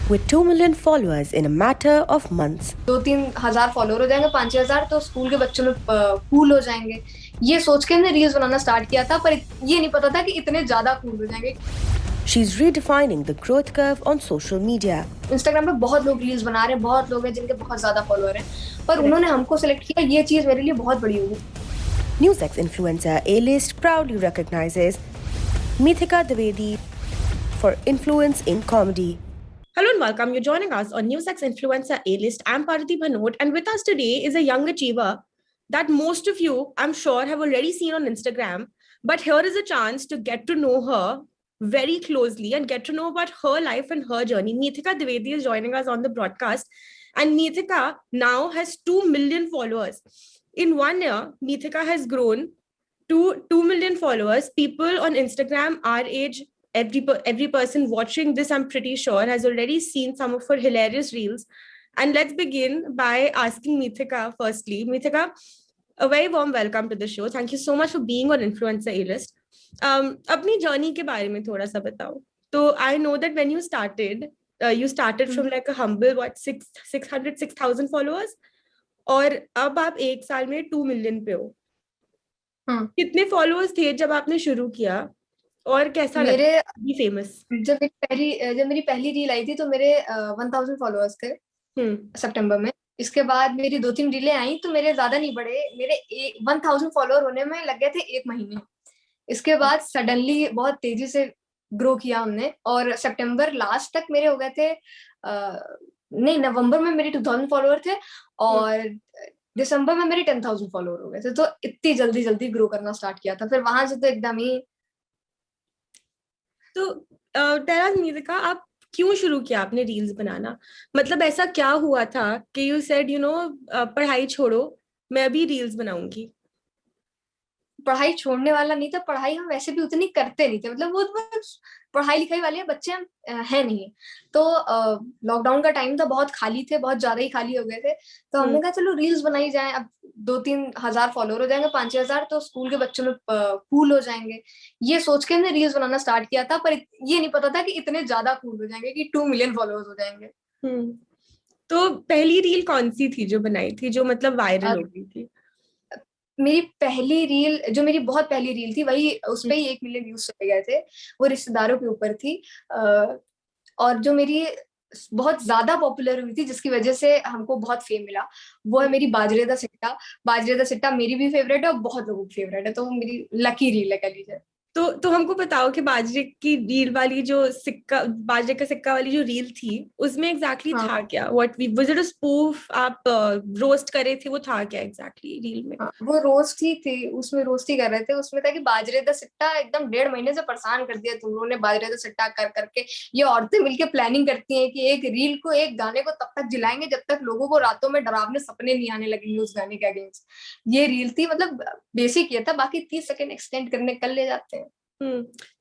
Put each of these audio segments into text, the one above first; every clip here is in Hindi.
with 2 million followers in a matter of months. 2-3 हजार फॉलोअर हो जाएंगे, 5-6 हजार तो स्कूल के बच्चों में कूल हो जाएंगे। ये सोच के हमने रील्स बनाना स्टार्ट किया था, पर ये नहीं पता था कि इतने ज्यादा कूल हो जाएंगे। She's redefining the growth curve on social media. Instagram पे बहुत लोग रील्स बना रहे हैं, बहुत लोग हैं जिनके बहुत ज्यादा फॉलोअर हैं, पर उन्होंने हमको सिलेक्ट किया। ये चीज मेरे लिए बहुत बड़ी होगी। NewsX influencer A-List proudly recognizes Mithika Dwivedi for influence in comedy. Hello and welcome. You're joining us on NewsX Influencer A-List. I'm Parati Bhanot, and with us today is a young achiever that most of you, I'm sure, have already seen on Instagram. But here is a chance to get to know her very closely and get to know about her life and her journey. Mithika Dwivedi is joining us on the broadcast, and Mithika now has 2 million followers. In 1 year, Mithika has grown to 2 million followers. People on Instagram, our age, every person watching this, I'm pretty sure, has already seen some of her hilarious reels. And let's begin by asking Mithika firstly. Mithika, a very warm welcome to the show. Thank you so much for being on Influencer A-List. अपनी जर्नी के बारे में थोड़ा सा बताओ. तो I know that when you started from like a humble 600-6,000 followers, और अब आप एक साल में 2 मिलियन पे हो. कितने फॉलोअर्स थे जब आपने शुरू किया, और कैसा मेरे लगा फेमस? जब मेरी पहली रील आई थी तो मेरे 1000 फॉलोअर्स थे सितंबर में। इसके बाद मेरी 2-3 रीलें आई तो मेरे ज्यादा नहीं बढ़े, मेरे 1000 फॉलोअर होने में लग गए थे 1 महीने। इसके बाद सडनली बहुत तेजी से ग्रो किया हमने, और सितंबर लास्ट तक मेरे हो गए थे नहीं, नवंबर में मेरे 2000 फॉलोअर थे, और दिसंबर में मेरे 10,000 फॉलोअर हो गए थे। तो इतनी जल्दी जल्दी ग्रो करना स्टार्ट किया था, फिर वहां से तो एकदम ही। तो निधिका, आप क्यों शुरू किया आपने रील्स बनाना? मतलब ऐसा क्या हुआ था कि यू सेड पढ़ाई छोड़ो, मैं अभी रील्स बनाऊंगी? पढ़ाई छोड़ने वाला नहीं था, पढ़ाई हम वैसे भी उतनी करते नहीं थे, मतलब वो पढ़ाई लिखाई वाले बच्चे हम है नहीं। तो लॉकडाउन का टाइम था, बहुत खाली थे, बहुत ज्यादा ही खाली हो गए थे, तो हमने कहा चलो रील्स बनाई जाए। अब 2-3 हजार फॉलोअर हो जाएंगे, 5-6 हजार तो स्कूल के बच्चों में कूल हो जाएंगे। ये सोच के हमने रील्स बनाना स्टार्ट किया था, पर ये नहीं पता था कि इतने ज्यादा कूल हो जाएंगे कि 2 मिलियन फॉलोअर्स हो जाएंगे। तो पहली रील कौन सी थी जो बनाई थी, जो मतलब वायरल हो गई थी? मेरी पहली रील, जो मेरी बहुत पहली रील थी, वही उस पे ही 1 मिलियन व्यूज चले गए थे। वो रिश्तेदारों के ऊपर थी, और जो मेरी बहुत ज्यादा पॉपुलर हुई थी, जिसकी वजह से हमको बहुत फेम मिला, वो है मेरी बाजरे दा सिट्टा। बाजरे दा सिट्टा मेरी भी फेवरेट है और बहुत लोगों की फेवरेट है, तो वो मेरी लकी रील है, कह लीजिए। तो हमको बताओ कि बाजरे की रील वाली जो सिक्का, बाजरे का सिक्का वाली जो रील थी, उसमें एग्जैक्टली था क्या? Was it a spoof? आप रोस्ट करे थे, वो था क्या एग्जैक्टली रील में? वो रोस्ट ही थी, उसमें रोस्ट ही कर रहे थे। उसमें था कि बाजरे दा सिट्टा एकदम 1.5 महीने से परेशान कर दिया तुम लोगों ने, बाजरे दा सिट्टा कर करके। ये औरतें मिलके प्लानिंग करती हैं कि एक रील को, एक गाने को तब तक जिलाएंगे जब तक लोगों को रातों में डरावने सपने नहीं आने लगेंगे उस गाने के अगेंस्ट। ये रील थी, मतलब बेसिक ये था, बाकी 30 सेकंड एक्सटेंड करने कर ले जाते हैं।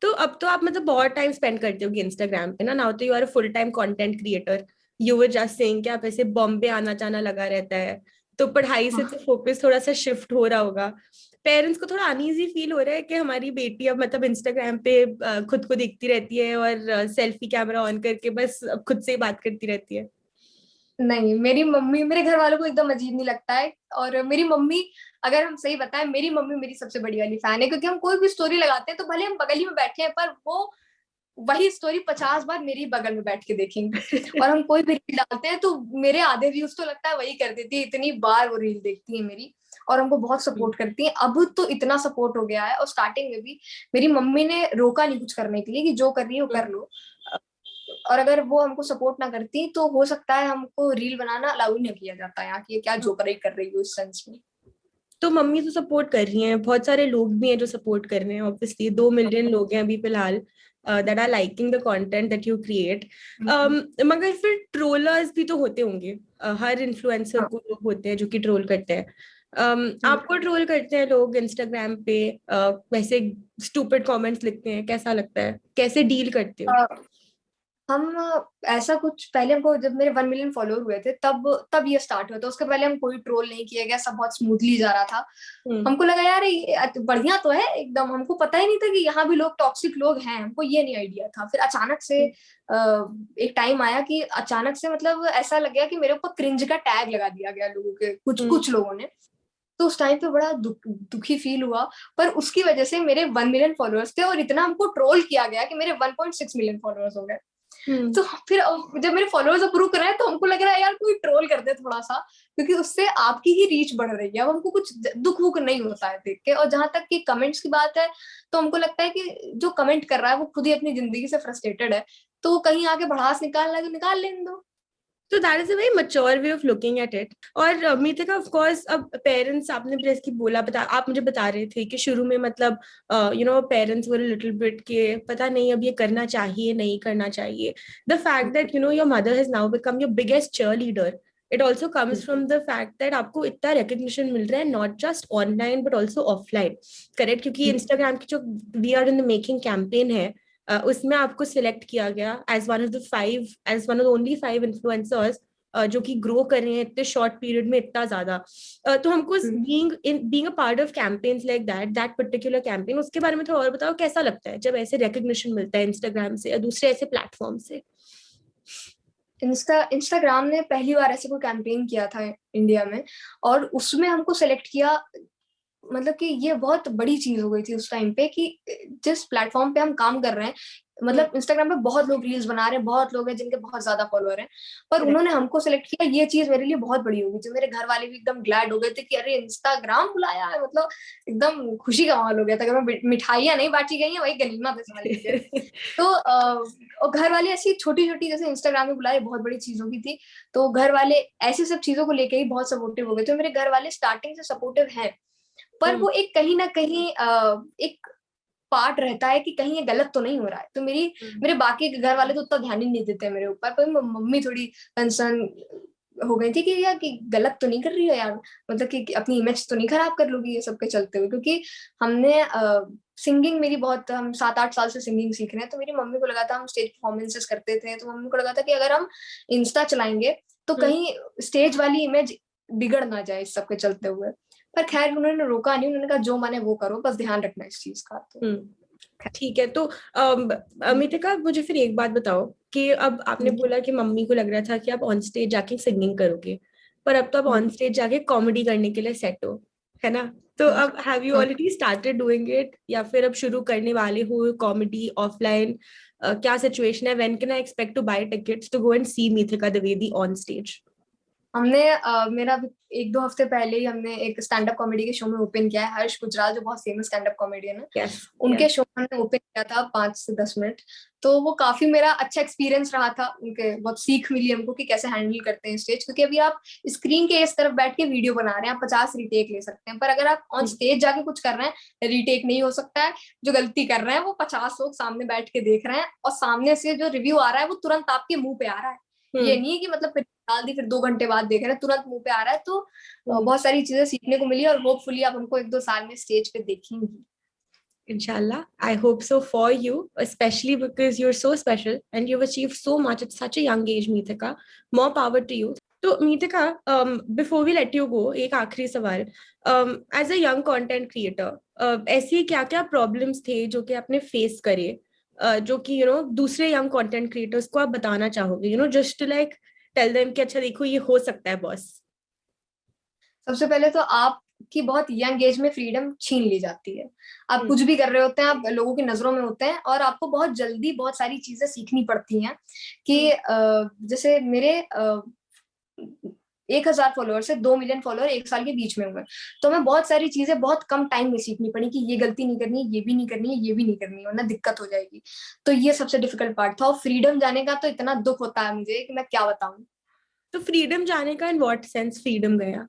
तो अब तो आप मतलब बहुत टाइम स्पेंड करते होगे इंस्टाग्राम पे ना? नाउ तो you are a full time content creator. You were just saying कि आप ऐसे बॉम्बे आना जाना लगा रहता है, तो पढ़ाई से तो फोकस थोड़ा सा शिफ्ट हो रहा होगा। पेरेंट्स को थोड़ा अनईजी फील हो रहा है कि हमारी बेटी अब मतलब इंस्टाग्राम पे खुद को देखती रहती है और सेल्फी कैमरा ऑन करके बस खुद से ही बात करती रहती है? नहीं, मेरी मम्मी, मेरे घर वालों को एकदम अजीब नहीं लगता है। और मेरी मम्मी, अगर हम सही बताएं, मेरी मम्मी मेरी सबसे बड़ी वाली फैन है, क्योंकि हम कोई भी स्टोरी लगाते हैं तो भले हम बगल ही में बैठे हैं, पर वो वही स्टोरी 50 बार मेरी बगल में बैठ के देखेंगी। और हम कोई भी रील डालते हैं तो मेरे आधे व्यूज तो लगता है वही कर देती है, इतनी बार वो रील देखती है मेरी, और हमको बहुत सपोर्ट करती है। अब तो इतना सपोर्ट हो गया है, और स्टार्टिंग में भी मेरी मम्मी ने रोका नहीं कुछ करने के लिए कि जो कर रही हो कर लो। और अगर वो हमको सपोर्ट ना करती तो हो सकता है हमको रील बनाना अलाउ नहीं किया जाता यहाँ की, क्या जोकर कर रही हो इस सेंस में। तो मम्मी तो सपोर्ट कर रही हैं, बहुत सारे लोग भी हैं जो सपोर्ट कर रहे हैं, ऑब्वियसली 2 मिलियन लोग हैं अभी फिलहाल that are liking the content that you create. मगर फिर ट्रोलर्स भी तो होते होंगे। हर इन्फ्लुएंसर को लोग होते हैं जो कि ट्रोल करते हैं। आपको ट्रोल करते हैं लोग इंस्टाग्राम पे, वैसे स्टूपिड कमेंट्स लिखते हैं, कैसा लगता है? कैसे डील करते हो? हम ऐसा कुछ पहले हमको जब मेरे 1 मिलियन फॉलोअर हुए थे तब ये स्टार्ट हुआ था। उसके पहले हम कोई ट्रोल नहीं किया गया, सब बहुत स्मूथली जा रहा था। हमको लगा यार ये बढ़िया तो है एकदम, हमको पता ही नहीं था कि यहाँ भी लोग टॉक्सिक लोग हैं, हमको ये नहीं आइडिया था। फिर अचानक से एक टाइम आया कि अचानक से मतलब ऐसा लग गया कि मेरे ऊपर क्रिंज का टैग लगा दिया गया लोगों के, कुछ लोगों ने। तो उस टाइम पे बड़ा दुखी फील हुआ। पर उसकी वजह से मेरे 1 मिलियन फॉलोअर्स थे और इतना हमको ट्रोल किया गया कि मेरे 1.6 मिलियन फॉलोअर्स हो गए। तो फिर जब मेरे फॉलोअर्स अप्रूव कर रहे हैं तो हमको लग रहा है यार कोई ट्रोल कर दे थोड़ा सा, क्योंकि उससे आपकी ही रीच बढ़ रही है। अब हमको कुछ दुख वुख नहीं होता है देख के। और जहां तक कि कमेंट्स की बात है, तो हमको लगता है कि जो कमेंट कर रहा है वो खुद ही अपनी जिंदगी से फ्रस्ट्रेटेड है, तो कहीं आके भड़ास निकालना है तो निकाल लेने दो। तो that is a very mature way of looking at it. और मीतिका, ऑफ कोर्स, अब पेरेंट्स, आपने प्रेस की बोला, आप मुझे बता रहे थे कि शुरू में मतलब पेरेंट्स वर लिटिल बिट के पता नहीं अब ये करना चाहिए नहीं करना चाहिए। The fact that your mother has now become your biggest cheerleader, it also comes from the fact that आपको इतना रिकग्निशन मिल रहा है, not just online but also offline. Correct? क्योंकि इंस्टाग्राम की जो we are in the making campaign है, उसमें आपको सिलेक्ट किया गया as one of the five, as one of the only 5 influencers जो कि ग्रो कर रहे हैं इतने शॉर्ट पीरियड में इतना ज्यादा। तो हमको being a part of campaigns like that particular campaign, उसके बारे में थोड़ा और बताओ, कैसा लगता है जब ऐसे रिकग्निशन मिलता है इंस्टाग्राम से या दूसरे ऐसे प्लेटफॉर्म से? इंस्टाग्राम ने पहली बार ऐसे कोई कैंपेन किया था इंडिया में, और उसमें हमको सेलेक्ट किया। मतलब कि ये बहुत बड़ी चीज हो गई थी उस टाइम पे कि जिस प्लेटफॉर्म पे हम काम कर रहे हैं, मतलब इंस्टाग्राम पे बहुत लोग रील्स बना रहे हैं, बहुत लोग हैं जिनके बहुत ज्यादा फॉलोअर हैं, पर उन्होंने हमको सेलेक्ट किया। ये चीज मेरे लिए बहुत बड़ी होगी। जो मेरे घर वाले भी एकदम ग्लैड हो गए थे कि अरे इंस्टाग्राम बुलाया है, मतलब एकदम खुशी का माहौल हो गया था। अगर मैं मिठाइयां नहीं बांटी गई हैं, वही गनीमा थे समझ लीजिए। तो और घर वाले ऐसी छोटी छोटी, जैसे इंस्टाग्राम में बुलाए, बहुत बड़ी चीजों की थी, तो घर वाले ऐसी सब चीजों को लेके ही बहुत सपोर्टिव हो गए। तो मेरे घर वाले स्टार्टिंग से सपोर्टिव हैं, पर वो एक कहीं ना कहीं एक पार्ट रहता है कि कहीं ये गलत तो नहीं हो रहा है। तो मेरे बाकी घर वाले तो उतना ध्यान ही नहीं देते मेरे ऊपर, पर मम्मी थोड़ी कंसर्न हो गई थी कि यार कि गलत तो नहीं कर रही है यार, मतलब कि अपनी इमेज तो नहीं खराब कर लूगी ये सब के चलते हुए। क्योंकि हमने सिंगिंग मेरी बहुत, हम 7-8 साल से सिंगिंग सीख रहे हैं, तो मेरी मम्मी को लगा था, हम स्टेज परफॉर्मेंसेस करते थे, तो मम्मी को लगा था कि अगर हम इंस्टा चलाएंगे तो कहीं स्टेज वाली इमेज बिगड़ ना जाए इस सब के चलते हुए। पर खैर उन्होंने रोका नहीं, उन्होंने कहा जो माने वो करो, बस ध्यान रखना इस चीज का। तो ठीक है। तो अमितिका, मुझे फिर एक बात बताओ कि अब आपने बोला कि मम्मी को लग रहा था कि आप ऑन स्टेज जाके सिंगिंग करोगे, पर अब तो आप ऑन स्टेज जाके कॉमेडी करने के लिए सेट हो, है ना? तो अब have you already started doing it, या फिर अब शुरू करने वाले हो कॉमेडी ऑफलाइन? क्या सिचुएशन है? When can I expect to buy tickets to go and see Mithika Dwivedi on stage? हमने मेरा 1-2 हफ्ते पहले ही हमने एक स्टैंड अप कॉमेडी के शो में ओपन किया है। हर्ष गुजराल जो बहुत फेमस स्टैंड अप कॉमेडियन है, यस, उनके शो में हमने ओपन किया था 5 से 10 मिनट। तो वो काफी मेरा अच्छा एक्सपीरियंस रहा था। उनके बहुत सीख मिली हमको कि कैसे हैंडल करते हैं स्टेज, क्योंकि अभी आप स्क्रीन के इस तरफ बैठ के वीडियो बना रहे हैं, आप 50 रीटेक ले सकते हैं, पर अगर आप ऑन स्टेज जाके कुछ कर रहे हैं, रीटेक नहीं हो सकता है। जो गलती कर रहे हैं वो 50 लोग सामने बैठ के देख रहे हैं, और सामने से जो रिव्यू आ रहा है वो तुरंत आपके मुंह पे आ रहा है। ये नहीं है कि मतलब डाल दी फिर 2 घंटे बाद देख रहे हैं, तुरंत मुंह पे आ रहा है। तो बहुत सारी चीजें सीखने को मिली, और होपफुली आप हमको 1-2 साल में स्टेज पे देखेंगी। Inshallah, I hope so for you, especially because you're so special and you've achieved so much at such a young age, Mithika. More power to you. तो Mithika, before we let you go, एक आखिरी सवाल, as a young content creator, ऐसी क्या क्या problems थे जो कि आपने face करे, जो कि दूसरे young content creators को आप बताना चाहोगे, just to like tell them कि अच्छा देखो ये हो सकता है बॉस? सबसे पहले तो आपकी बहुत यंग एज में फ्रीडम छीन ली जाती है। आप कुछ भी कर रहे होते हैं, आप लोगों की नजरों में होते हैं, और आपको बहुत जल्दी बहुत सारी चीजें सीखनी पड़ती हैं। कि जैसे मेरे 1,000 फॉलोअर से 2 मिलियन फॉलोअर 1 साल के बीच में हुए, तो हमें बहुत सारी चीजें बहुत कम टाइम में सीखनी पड़ी कि ये गलती नहीं करनी, ये भी नहीं करनी है, ये भी नहीं करनी है, वरना दिक्कत हो जाएगी। तो ये सबसे डिफिकल्ट पार्ट था, और फ्रीडम जाने का तो इतना दुख होता है मुझे कि मैं क्या बताऊं। तो फ्रीडम जाने का इन व्हाट सेंस फ्रीडम गया?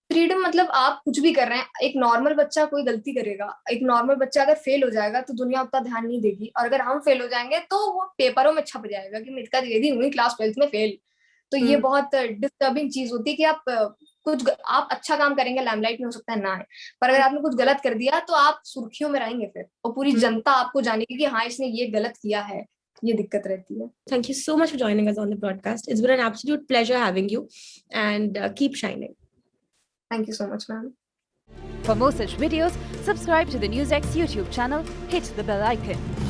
फ्रीडम मतलब आप कुछ भी कर रहे हैं। एक नॉर्मल बच्चा कोई गलती करेगा, एक नॉर्मल बच्चा अगर फेल हो जाएगा तो दुनिया उतना ध्यान नहीं देगी, और अगर हम फेल हो जाएंगे तो वो पेपरों में छप जाएगा कि मिथका द्विवेदी हुई क्लास 12th में फेल। तो ये बहुत डिस्टर्बिंग चीज होती है कि आप अच्छा काम करेंगे, लैमलाइट में हो सकता है ना है, पर अगर आपने कुछ गलत कर दिया तो आप सुर्खियों में रहेंगे फिर, और पूरी जनता आपको जानेगी कि हाँ इसने ये गलत किया है। ये दिक्कत रहती है। Thank you so much for joining us on the broadcast. It's been an absolute pleasure having you, and keep shining. Thank you so much, ma'am. For more such videos, subscribe to the NewsX YouTube channel, hit the bell icon.